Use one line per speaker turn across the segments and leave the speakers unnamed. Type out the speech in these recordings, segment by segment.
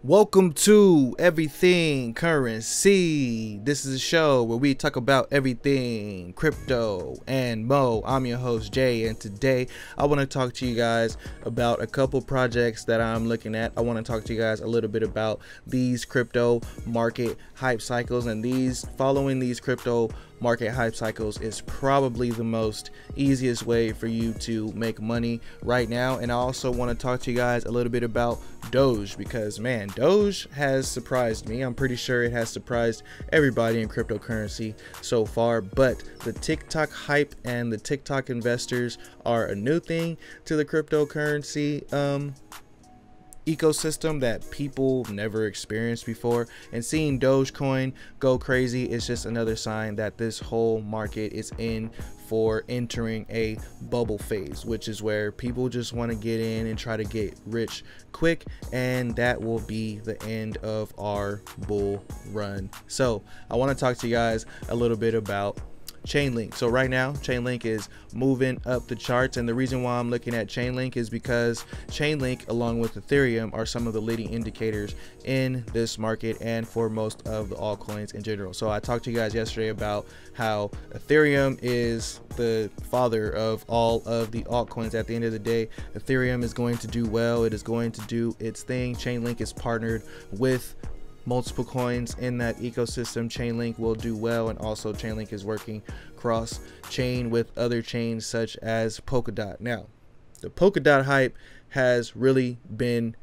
Welcome to Everything Currency. This is a show where we talk about everything crypto and mo. I'm your host Jay, and today I want to talk to you guys about a couple projects that I'm looking at. I want to talk to you guys a little bit about these crypto market hype cycles, and following these crypto market hype cycles is probably the most easiest way for you to make money right now. And I also want to talk to you guys a little bit about Doge, because man, Doge has surprised me. I'm pretty sure it has surprised everybody in cryptocurrency so far, but the TikTok hype and the TikTok investors are a new thing to the cryptocurrency ecosystem that people never experienced before. And seeing Doge Coin go crazy is just another sign that this whole market is in for entering a bubble phase, which is where people just want to get in and try to get rich quick, and that will be the end of our bull run. So I want to talk to you guys a little bit about Chainlink. So right now Chainlink is moving up the charts, and the reason why I'm looking at Chainlink is because Chainlink along with Ethereum are some of the leading indicators in this market and for most of the altcoins in general. So I talked to you guys yesterday about how Ethereum is the father of all of the altcoins. At the end of the day, Ethereum is going to do well. It is going to do its thing. Chainlink is partnered with multiple coins in that ecosystem. Chainlink will do well, and also Chainlink is working cross chain with other chains such as Polkadot. Now, the Polkadot hype has really been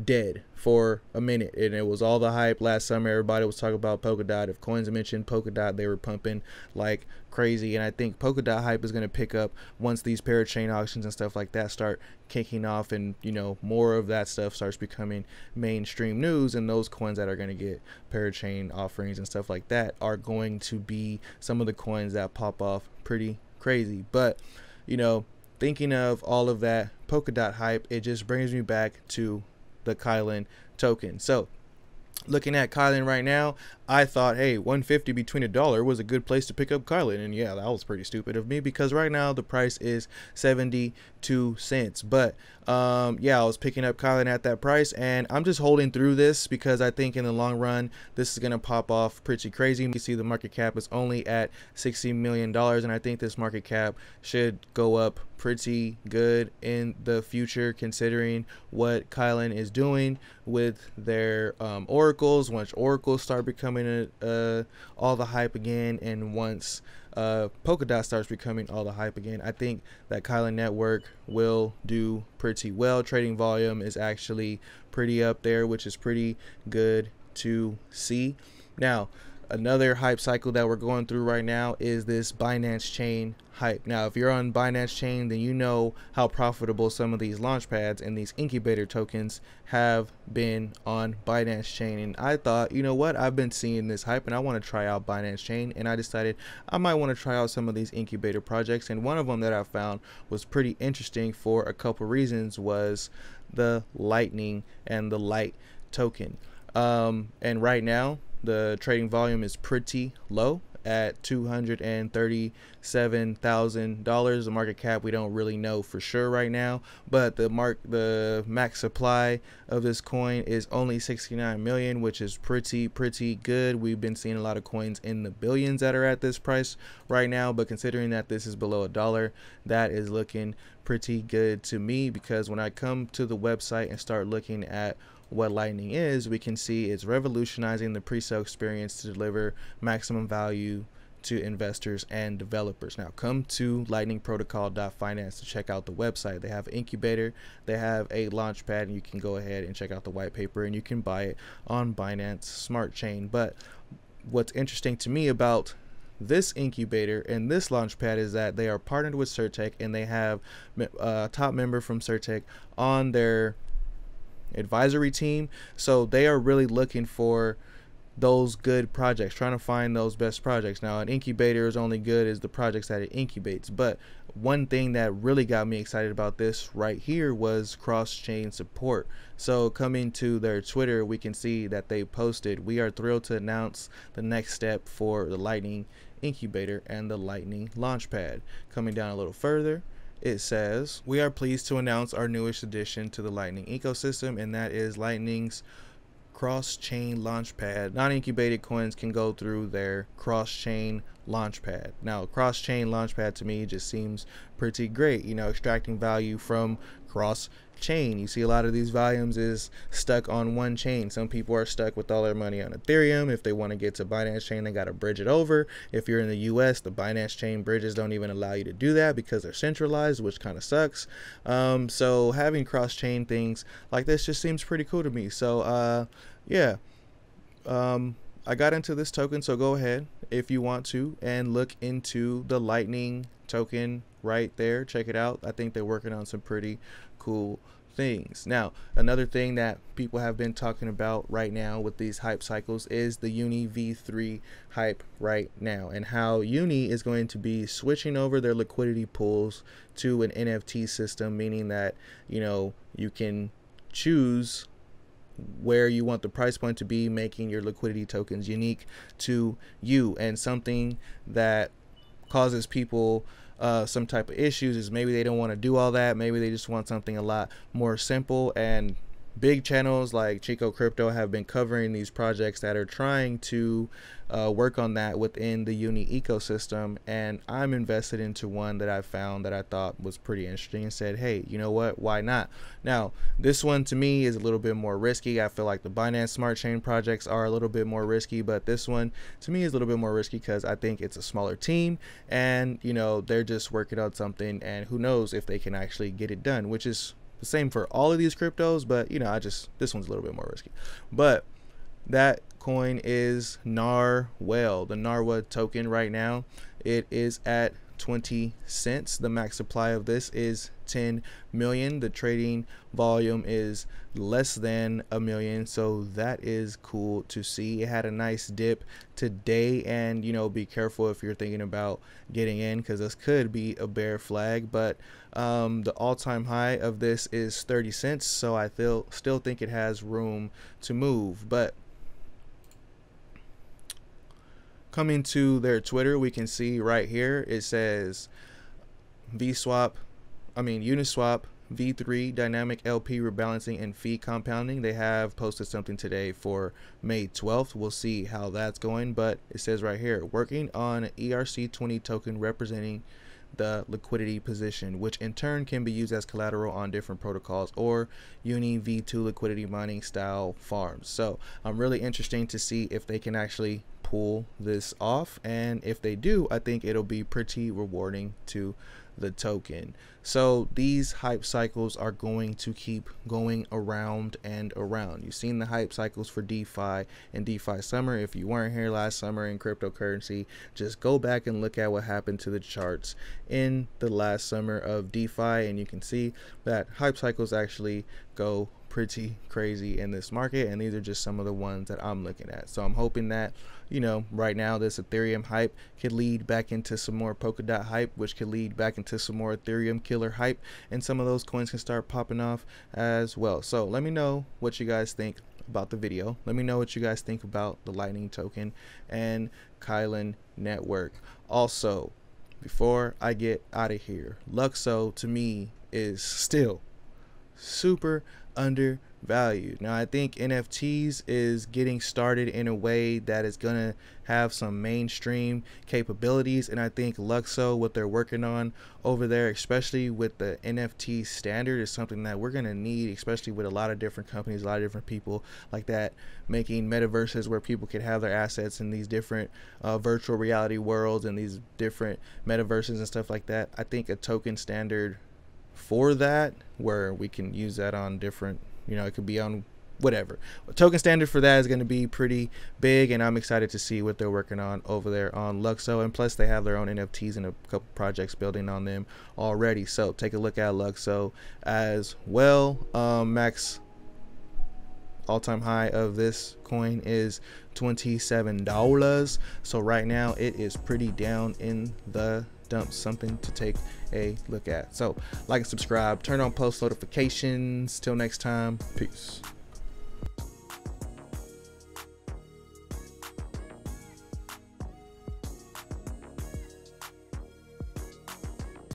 dead for a minute, and it was all the hype last summer. Everybody was talking about Polkadot. If coins mentioned Polkadot, they were pumping like crazy, and I think Polkadot hype is going to pick up once these parachain auctions and stuff like that start kicking off, and more of that stuff starts becoming mainstream news, and those coins that are going to get parachain offerings and stuff like that are going to be some of the coins that pop off pretty crazy. But thinking of all of that Polkadot hype, it just brings me back to the Kylan token. So looking at Kylan right now, I thought, hey, 150 between $1 was a good place to pick up Kylan, and yeah, that was pretty stupid of me because right now the price is 72 cents. But yeah, I was picking up Kylan at that price, and I'm just holding through this because I think in the long run this is gonna pop off pretty crazy. You see the market cap is only at $60 million, and I think this market cap should go up pretty good in the future, considering what Kylan is doing with their oracles. Once oracles start becoming all the hype again, and once Polkadot starts becoming all the hype again, I think that Kylan network will do pretty well. Trading volume is actually pretty up there, which is pretty good to see. Now, another hype cycle that we're going through right now is this Binance Chain hype. Now, if you're on Binance Chain, then you know how profitable some of these launch pads and these incubator tokens have been on Binance Chain. And I thought, you know what, I've been seeing this hype and I want to try out Binance Chain, and I decided I might want to try out some of these incubator projects. And one of them that I found was pretty interesting for a couple reasons was the Lightning and the Light token. And right now the trading volume is pretty low at $237,000. The market cap, we don't really know for sure right now, but the max supply of this coin is only 69 million, which is pretty good. We've been seeing a lot of coins in the billions that are at this price right now, but considering that this is below $1, that is looking pretty good to me, because when I come to the website and start looking at what Lightning is, we can see it's revolutionizing the pre-sale experience to deliver maximum value to investors and developers. Now come to lightningprotocol.finance to check out the website. They have an incubator, they have a launch pad, and you can go ahead and check out the white paper, and you can buy it on Binance Smart Chain. But what's interesting to me about this incubator and this launch pad is that they are partnered with Certec, and they have a top member from Certec on their advisory team. So they are really looking for those good projects, trying to find those best projects. Now, an incubator is only good as the projects that it incubates, but one thing that really got me excited about this right here was cross-chain support. So coming to their Twitter, we can see that they posted, "We are thrilled to announce the next step for the Lightning incubator and the Lightning launchpad." Coming down a little further, it says, "We are pleased to announce our newest addition to the Lightning ecosystem, and that is Lightning's cross-chain launchpad. Non-incubated coins can go through their cross-chain launchpad. Now, cross-chain launchpad to me just seems pretty great, you know, extracting value from cross-chain. You see a lot of these volumes is stuck on one chain. Some people are stuck with all their money on Ethereum. If they want to get to Binance chain, they got to bridge it over. If you're in the US, the Binance chain bridges don't even allow you to do that because they're centralized, which kind of sucks. So having cross-chain things like this just seems pretty cool to me. So yeah, I got into this token, so go ahead if you want to and look into the Lightning token right there. Check it out. I think they're working on some pretty cool things. Now, another thing that people have been talking about right now with these hype cycles is the Uni V3 hype right now, and how Uni is going to be switching over their liquidity pools to an NFT system, meaning that, you know, you can choose where you want the price point to be, making your liquidity tokens unique to you. And something that causes people some type of issues is maybe they don't want to do all that. Maybe they just want something a lot more simple. And big channels like Chico Crypto have been covering these projects that are trying to work on that within the Uni ecosystem, and I'm invested into one that I found that I thought was pretty interesting and said, hey, you know what, why not? Now, this one to me is a little bit more risky. I feel like the Binance Smart Chain projects are a little bit more risky, but this one to me is a little bit more risky because I think it's a smaller team, and you know, they're just working on something, and who knows if they can actually get it done, which is the same for all of these cryptos. But you know, this one's a little bit more risky. But that coin is Narwhale, the Narwhale token. Right now it is at 20 cents. The max supply of this is 10 million. The trading volume is less than a million, so that is cool to see. It had a nice dip today, and you know, be careful if you're thinking about getting in, because this could be a bear flag. But the all-time high of this is 30 cents, so I still think it has room to move. But coming to their Twitter, we can see right here it says Uniswap V3 dynamic LP rebalancing and fee compounding. They have posted something today for May 12th. We'll see how that's going, but it says right here, working on ERC20 token representing the liquidity position, which in turn can be used as collateral on different protocols or Uni V2 liquidity mining style farms. So I'm really interested to see if they can actually pull this off, and if they do, I think it'll be pretty rewarding to the token. So these hype cycles are going to keep going around and around. You've seen the hype cycles for DeFi and DeFi summer. If you weren't here last summer in cryptocurrency, just go back and look at what happened to the charts in the last summer of DeFi, and you can see that hype cycles actually go pretty crazy in this market, and these are just some of the ones that I'm looking at. So I'm hoping that, you know, right now this Ethereum hype could lead back into some more polkadot hype, which could lead back into some more Ethereum killer hype, and some of those coins can start popping off as well. So let me know what you guys think about the video. Let me know what you guys think about the Lightning token and Kylan network. Also, before I get out of here, Lyxe to me is still super undervalued. Now I think NFTs is getting started in a way that is gonna have some mainstream capabilities, and I think Lyxe, what they're working on over there, especially with the NFT standard, is something that we're gonna need, especially with a lot of different companies, a lot of different people like that making metaverses where people can have their assets in these different virtual reality worlds and these different metaverses and stuff like that. I think a token standard for that, where we can use that on different, you know, it could be on whatever. A token standard for that is going to be pretty big, and I'm excited to see what they're working on over there on Lyxe. And plus they have their own NFTs and a couple projects building on them already, so take a look at Lyxe as well. Max all-time high of this coin is $27, so right now it is pretty down in the dumps. Something to take a look at. So like and subscribe, turn on post notifications. Till next time, peace.